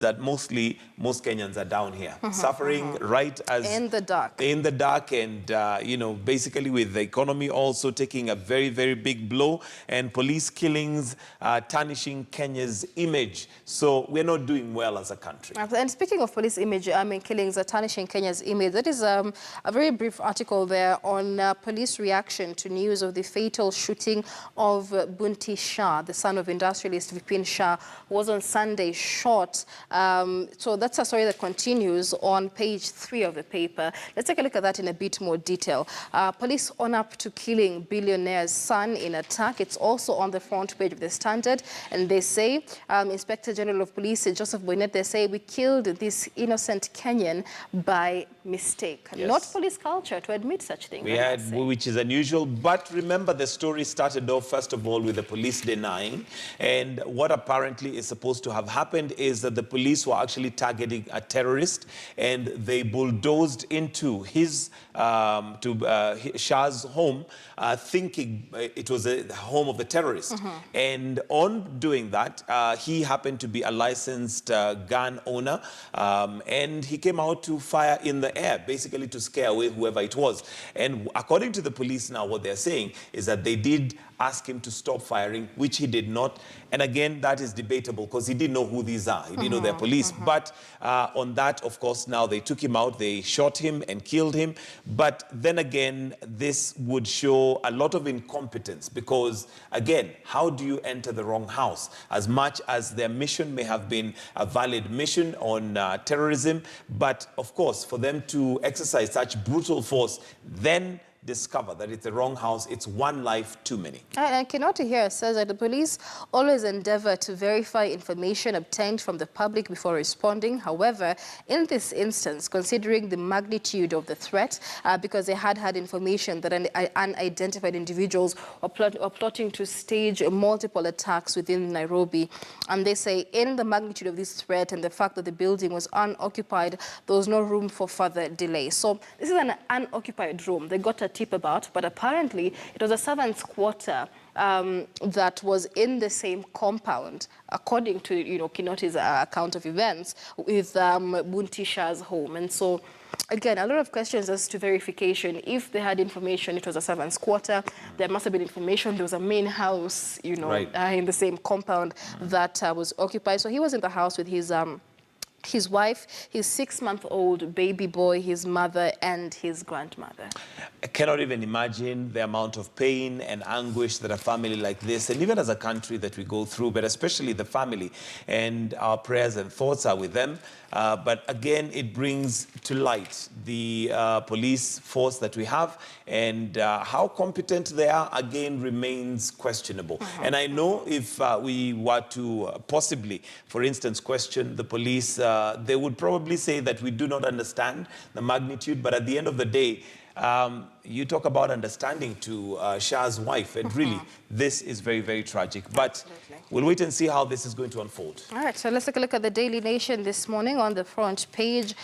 that most Kenyans are down here, suffering right as in the dark. And basically with the economy also taking a very, very big blow, and police killings tarnishing Kenya's image. So we're not doing well as a country. And speaking of police image, killings are tarnishing Kenya's image. That is a very brief article there on police reaction to news of the fatal shooting of Bunty Shah, the son of industrialist Bunty Shah, who was on Sunday shot. So that's a story that continues on page 3 of the paper. Let's take a look at that in a bit more detail. Police on up to killing Billionaire's son in attack. It's also on the front page of the Standard. And they say, Inspector General of Police Joseph Boynet, they say, we killed this innocent Kenyan by mistake. Yes. Not police culture to admit such things. Which is unusual. But remember, the story started off, first of all, with the police denying. And what apparently is supposed to have happened is that the police were actually targeting a terrorist, and they bulldozed into his Shah's home, thinking it was the home of the terrorist. And on doing that, he happened to be a licensed gun owner, and he came out to fire in the air, basically to scare away whoever it was. And according to the police now, what they're saying is that they did ask him to stop firing, which he did not. And again, that is debatable because he didn't know who these are. He didn't know they're police. But on that, of course, now they took him out, they shot him and killed him. But then again, this would show a lot of incompetence because, again, how do you enter the wrong house? As much as their mission may have been a valid mission on terrorism, but of course, for them to exercise such brutal force, then discover that it's the wrong house, it's one life too many. And Kinoti here says that the police always endeavor to verify information obtained from the public before responding. However, in this instance, considering the magnitude of the threat, because they had information that unidentified individuals were plotting to stage multiple attacks within Nairobi, and they say in the magnitude of this threat and the fact that the building was unoccupied, there was no room for further delay. So this is an unoccupied room. They got a tip about, but apparently it was a servant's quarter that was in the same compound, according to Kinoti's account of events, with Bunty Shah's home. And so again, a lot of questions as to verification. If they had information it was a servant's quarter, there must have been information there was a main house, in the same compound that was occupied. So he was in the house with his wife, his 6-month-old baby boy, his mother, and his grandmother. I cannot even imagine the amount of pain and anguish that a family like this, and even as a country, that we go through, but especially the family. And our prayers and thoughts are with them. But again, it brings to light the police force that we have, and how competent they are, again, remains questionable. And I know if we were to possibly, for instance, question the police, they would probably say that we do not understand the magnitude, but at the end of the day, you talk about understanding to Shah's wife, and really, this is very, very tragic. But we'll wait and see how this is going to unfold. All right, so let's take a look at the Daily Nation this morning on the front page.